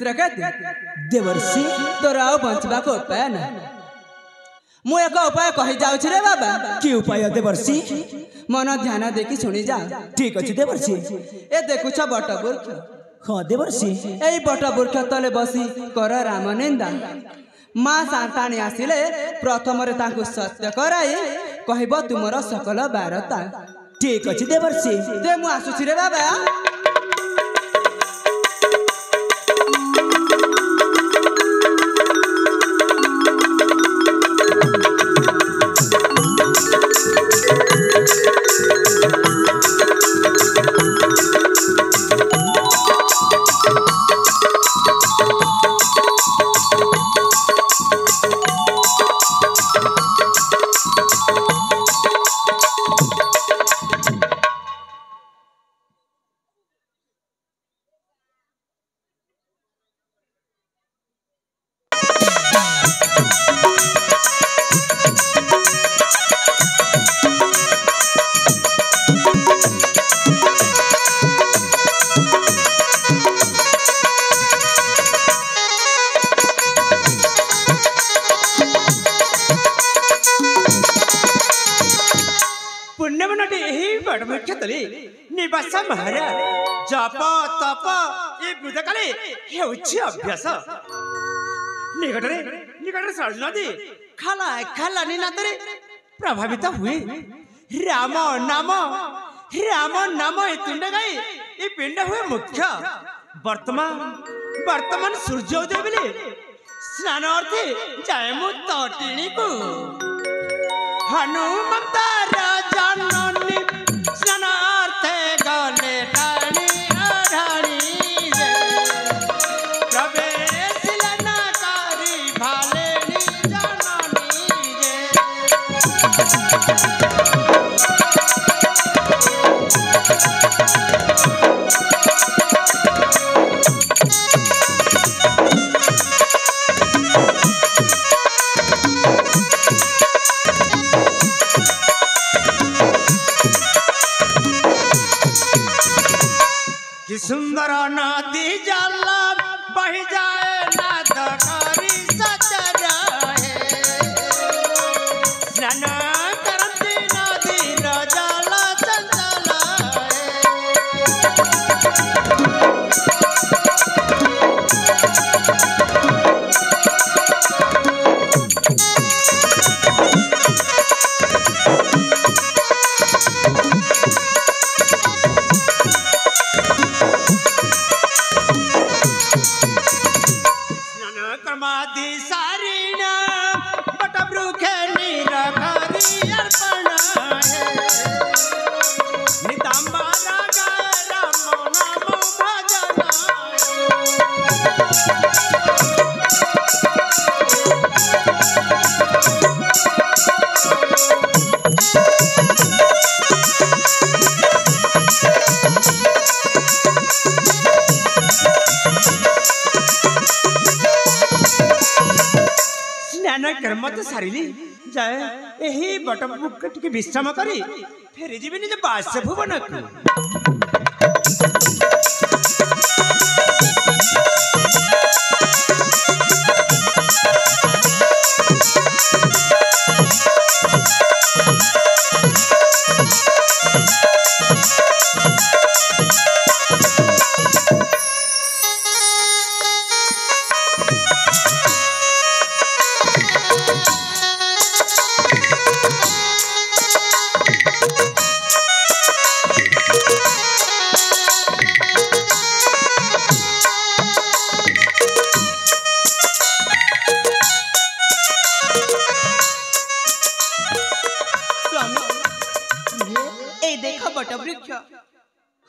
चित्रकेतु देवर्षि तोर आउ बंचबा को उपाय ना मु एक उपाय कहि जाउछि रे बाबा कि उपाय देवर्षि मन ध्यान देखि सुनि जा ठीक अछि देवर्षि ए देखुछ बट वृक्ष हाँ देवर्षि एई बट वृक्ष तले बसी कर राम निंदा माँ सांताणी आसिले प्रथम रे तांकु सत्य कराई कहब तुमर सकल बारता ठीक अछि देवर्षि दे मु आसुछि रे बाबा निवास महाराज जप तप ये बुधकाले हेउछि अभ्यास निकटरे निकटरे सरल नदी खाला खाला निनातरे प्रभावित हुए राम नाम ए तुंड गाई ये पिंड हुए मुख्य वर्तमान सूर्योदय बेले स्नान अर्थे जाए मु तटिणी को हनुमंत जननी स्नानार्थे गले टाणी अढाणी प्रवेश लनाकारी भालेनी जननी सुंदर नदी जल बह जाए नाद करी सचर स्नान करती नदी जल चंचल कर्म तो सारिली जाए यही बट टिके विश्राम करी फेरी जीवी निज बास भुवन को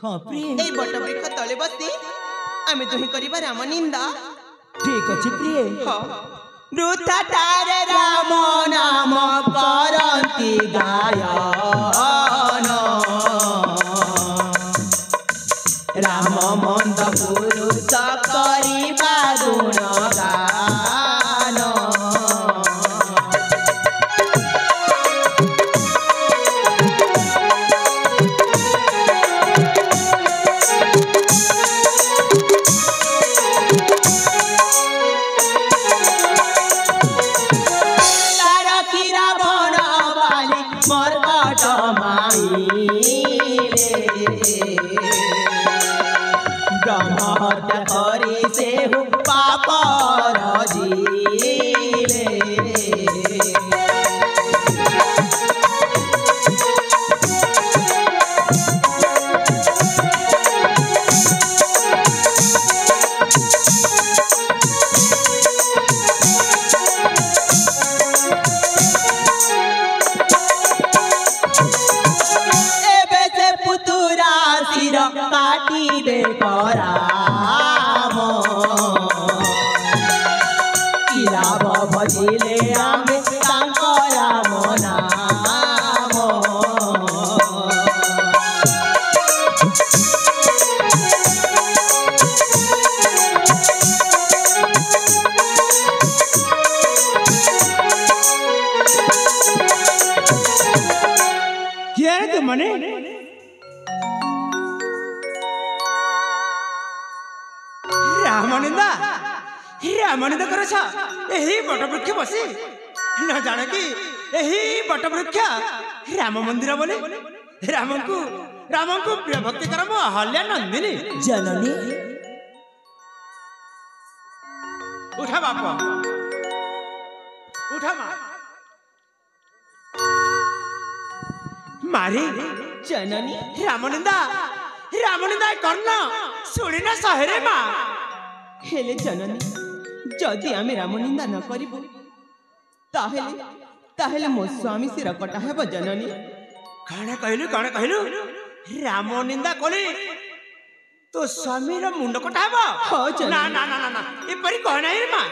हाँ प्रिय ए बट वृक्ष तले बसी आमे दुहि करिबा राम निंदा ठीक अछि प्रिय वृथा तारे राम नाम करंती गायन राम मंद पुरुष करिबा गुणगान ब्रह्म हत्या करी से पाप रजिले काटिबे कराम इलाभ भजिले आमे तांकर नाम क्या रे तू मने रामनिंदा रामनिंदा करछ एही बटवृक्ष बसी न जाने कि एही बटवृक्ष राम मंदिर बोले रामंकु प्रिय भक्ति करम अहल्या नंदिनी जननी उठा बाप उठा मां मारी जननी रामनिंदा कर्ण सुनी ना सहरे मां हेले जननी जदि आमे रामनिंदा न करिबु ताहेले मो स्वामी सिर कटा हेब जननी काणे कहलु रामनिंदा कोली तो स्वामी रो मुंड कटा हेब ना ना ना ना ए परी कह नाही रे मां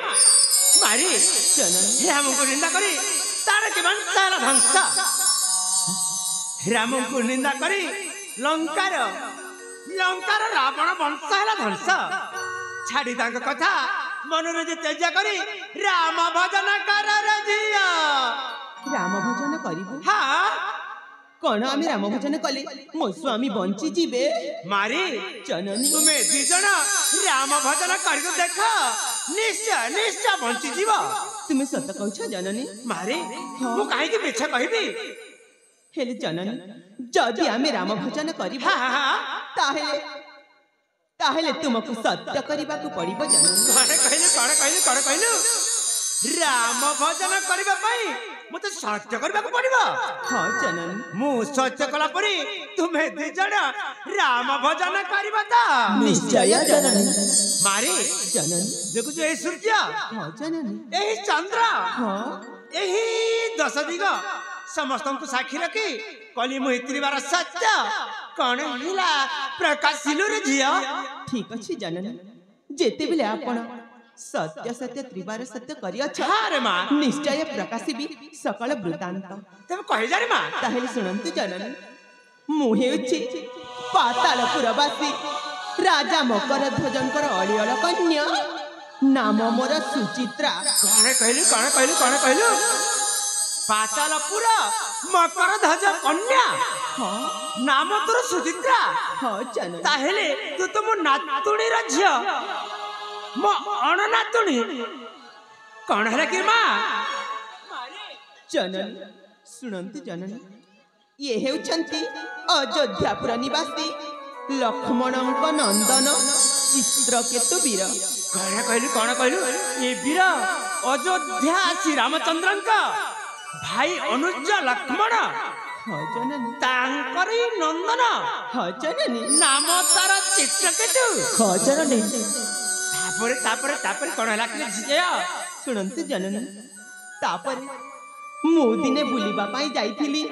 मारी जननी राम को निंदा करी तार के वंशाला ध्वंस राम को निंदा करी लंकार रावण वंशाला ध्वंस छाड़ी तांक कथा मनोरज तेज करी राम भजन कर रजिया राम भजन करिबु हाँ कोन आमे राम भजन कले मो स्वामी बंची जीवे मारी जननी तुमे दी जण राम भजन करि तो देख निश्चय बंची जीव तुमे सत कहछ जननी मारी मु काहे के मिछ कहबी हेले जननी जदि आमे राम भजन करिबु हाँ ताहेले तुमको सत्य करिबाकू पड़िबो जननी कण कहलु राम भजन करबा पई मते सत्य करबाकू पड़िबो हां जननी मु सत्य कला परी तुमे दी जण राम भजन करबा ता निश्चय जननी मारी जननी देखु जो ए सूर्य हां जननी एही चंद्र हां एही दश दिग समस्तଙ୍କୁ साक्षी रखी कली मुहित्रीबार सत्य कण हिला प्रकाशिलु रे झिया ठीक अछि जननी जेते बेले आपण सत्य त्रिबार सत्य करि अछ अरे मां निश्चय प्रकाशिबी सकल वृत्तांत तब कहि जा रे मां ताहेले सुनंतु जननी मु हेउछि पातालपुरवासी राजा मकर ध्वजंकर अलियल कन्या नाम मोर सुचित्रा कण कहलु पातालपुर मकर ध्वज कन्या हां नाम तोर सुचित्रा हां जननी ताहेले तू तो मो नातुणी रा झिया मो अणनातुणी कण हला कि मां जननी सुनंतु जननी ये हेउछंती अयोध्यापुर निवासी लक्ष्मणंक नंदन चित्रकेतु वीर कण कहलु ए वीर अयोध्या श्री रामचंद्रंक भाई अनुज लक्ष्मण हां जननी तांकरी नंदन हां जननी नाम तार चित्रकेतु हां जननी तापरे कण हला कि झिया सुनंतु जननी तापरे मु दिने बुलिबा पाई जाईथिली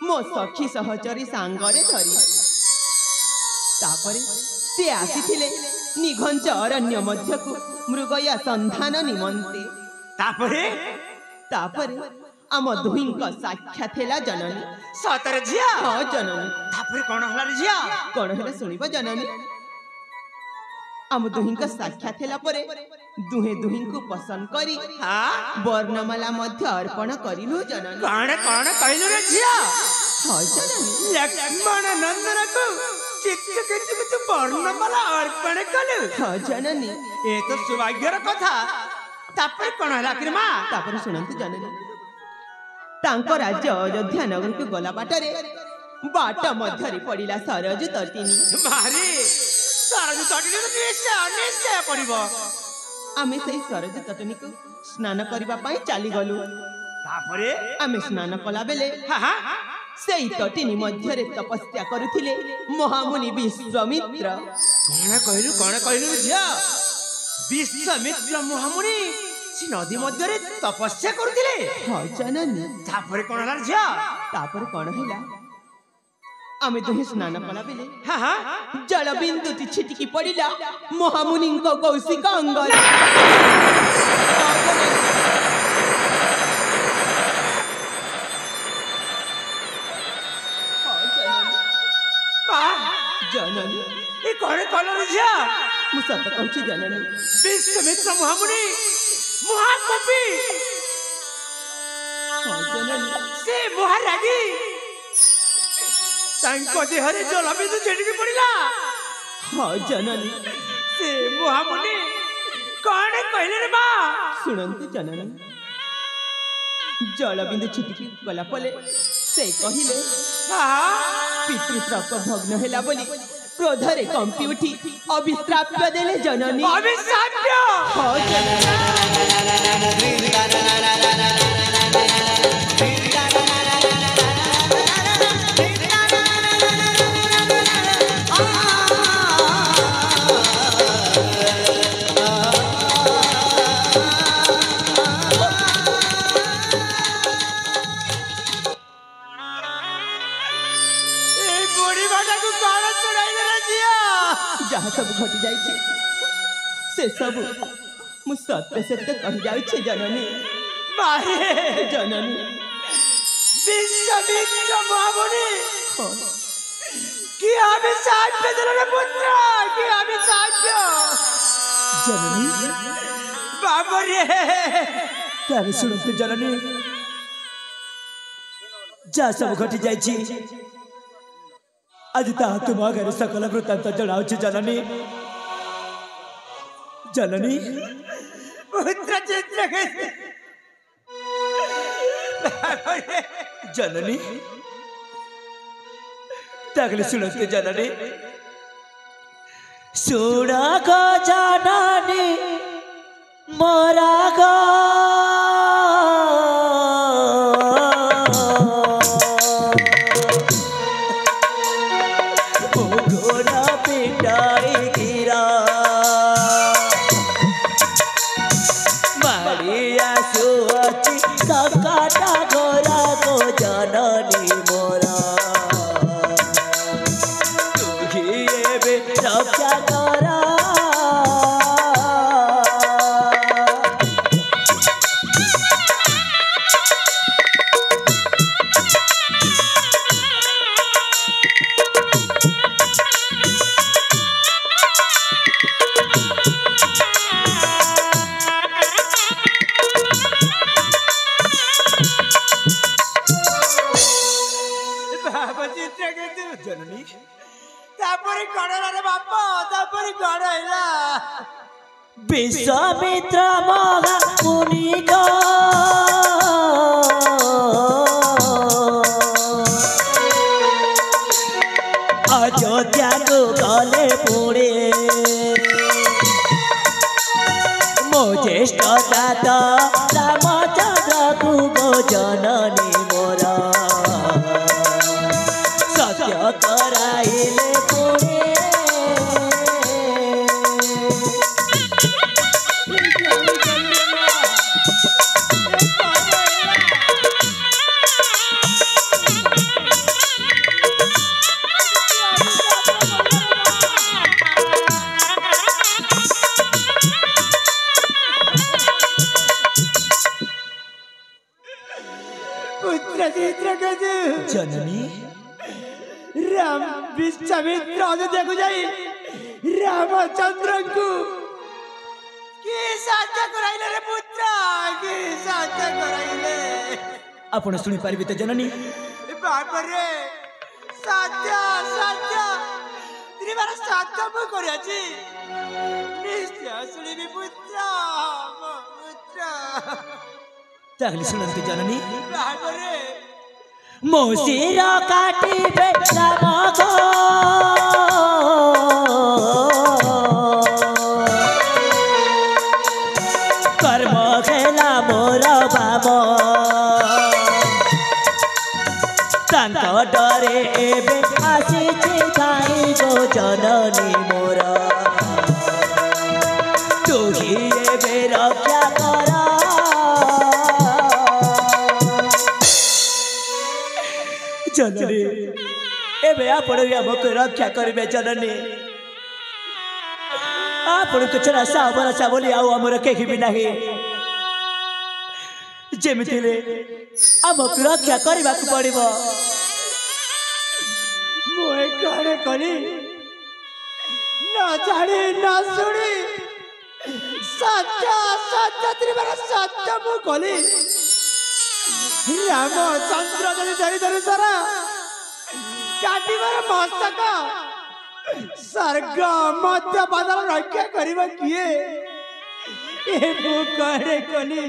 मो सखी सहचरी सांगरे धरी तापरे से आसीथिले निघंच अरण्य मध्यकु मृगया संधान निमंते तापरे आम दुहिंक साक्षात हेला जननी सतरे झिया हां जननी तापरे कण हला रे झिया कण हेला सुनिबा जननी आम दुहिंक साक्षात हेला परे दुहे दुहिंकु पसंद करी हां वर्णमाला मध्य अर्पण करिलु जननी कण कहलु रे झिया हां जननी लक्ष्मण नंदन को चित्रकेतु वर्णमाला अर्पण कलु हां जननी ए तो सौभाग्यर कथा तापरे कण हला कि मां तापर सुनंतु जननी तांको राज्य अयोध्या नगर को गला बाटरे बाट मध्यरे पड़िला सरजू तटिनी मारी सरजू तटिनी तो निश्चय निश्चय पड़िबो आमे सेई सरजू तटनी को स्नान करबा पई चली गलु तापरे आमे स्नान कला बेले हां सेई तटिनी मध्यरे तपस्या करुथिले महामुनि विश्वामित्र कौन कहलु झिया विश्वामित्र महामुनि सी नदी मध्यरे तपस्या करुथिले हां जननी तापरे कोन हला झिया तापर कोन हैला आमे दुहे स्नान कला बेले हां जल बिंदुति छिटकी पड़िला महामुनि को कौशिक अंगल जननी ए कोन कहलु झिया मु सत कहछि जननी विश्वामित्र महामुनि महाकपि हां जननी से महाराजी तांको देहरे जल बिंदु छिटकी पड़िला हां जननी से महामुनि कोन कहले रे मां सुनंतु जननी जल बिंदु छिटकी गला पले से कहिले पितृश्राप भग्न हेला बोली क्रोधरे कंपी उठी अभिश्राप्य देले जननी अभिशाप्य हां जहाँ सब घटी जाइए से सब मु सत्य सत्य कह जाइए जननी मारे जननी विश्वामित्र महामुनि हाँ कि अभिशाप्य देले पुत्र कि अभिशाप्य जननी बाबा रे तारे सुनते जननी जा सब घटी जाइए आज ता तुम आगे सकल वृत्तांत जनाऊ जननी जननी पुत्र चित्र जननी तागले सुनते जननी सुना को जननी मोरा को जननी तापरे कड़ला रे बापा तापरे कड़ला विश्वामित्र महामुनि को अयोध्या को गले पुणे मो ज्येष्ठ दाता रामचंद्र को गो जननी मोरा सत्य कराइले पुणे जननी राम विश्वामित्र अयोध्या को जाई रामचंद्र को की साध्य कराइले रे पुत्र की साध्य कराइले आपण सुनी पारिबे त जननी बाप रे साध्य साध्य त्रिवार साध्य मु करियाची निश्चय सुनिबी पुत्र पुत्र तागली सुनंती जननी बाप रे मुसिर काटिबे राम गो कर्म खेला मोर बाम तांक डरे एबे आसीछि खाई गो जननी मोर तू ही एबे रक्षा कर जननी एबे आपण हमको रक्षा करिबे जननी आपण को छड़ा साबरा साबली आउ हमर केहि भी नाही जेमितिले हमको रक्षा करबा को पड़िबो मोए काणे कली ना जानी ना सुनी सच्चा सच्चा त्रिवार सच्चा मु कली रामचंद्र जदि धरी धरी सारा काटिबार मस्तक स्वर्ग मध्य बादल रक्षा करिबा किए ए मु काणे कली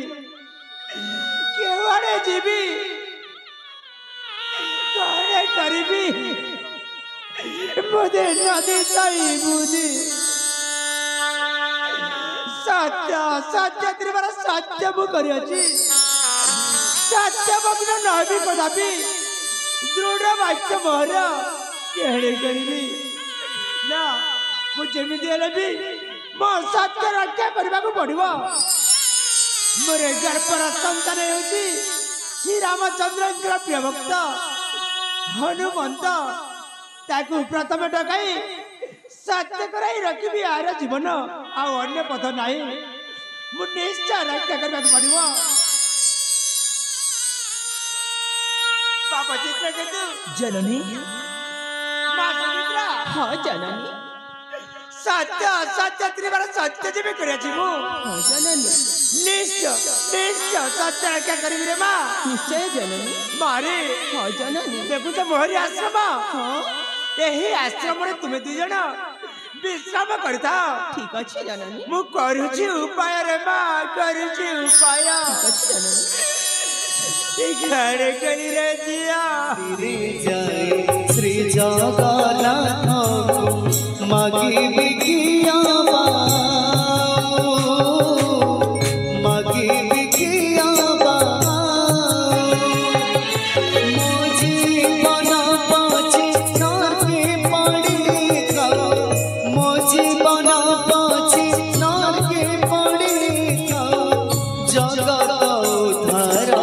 केवाड़े जीवी काणे करिबी मुझे नदी सही बुझी सत्य सत्य त्रिवार सत्य मु करियछि सत्य बग्न नबी कदापि दृढ़ वाक्य मोर केड़े करिबी ना मु जेमिति हेले भी मो सत्य रक्षा करबा को पड़िबो मोरे गर्भर संतान होछि श्री रामचंद्र प्रिय भक्त हनुमंत ताकू प्रथम डकाई सत्य कराई रखी आर जीवन आउ अन्य पथ नहीं मु निश्चय रक्षा करबा को पड़िबो बाबा चित्रकेतु जननी मां सुमित्रा हाँ जननी सत्य सत्य त्रिवार सत्य जीवी करियाछि मु हाँ जननी निश्चय निश्चय सत्य रक्षा करिबि रे मां निश्चय जननी मारे हाँ जननी देखु तो मोहरी आश्रम हाँ एही आश्रम रे तुमे दु जण विश्राम करता ठीक अच्छे जननी मु करूछि उपाय रे मां करूछि उपाय ठीक अच्छे जननी घर करी रे जिया श्री जगन्नाथ मागी बिकिया मागी बिकिया मोजी बना पाचे नाके पड़ी का मोजी बना पाचे नाके पड़ी का जगत उद्धार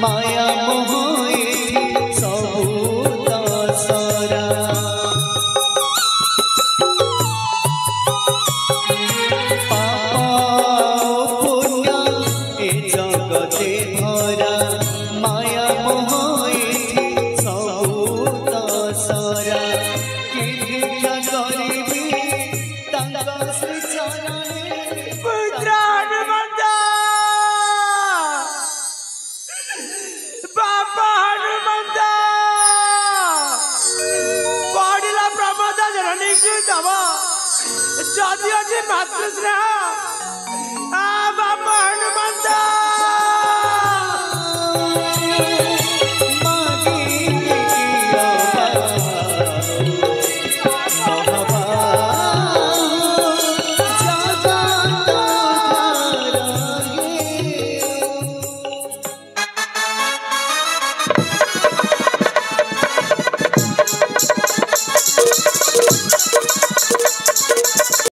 माया मोह सबू दसरा पाप पुण्य ए जगते भरा माया मोह सबू दसरा कि भिक्षा करिबी तांका श्री चरणे पुत्र हनुमंत बाबा हनुमंत पढ़िला प्रमोद जननी की दब जदि अच्छे मातृ स्नेह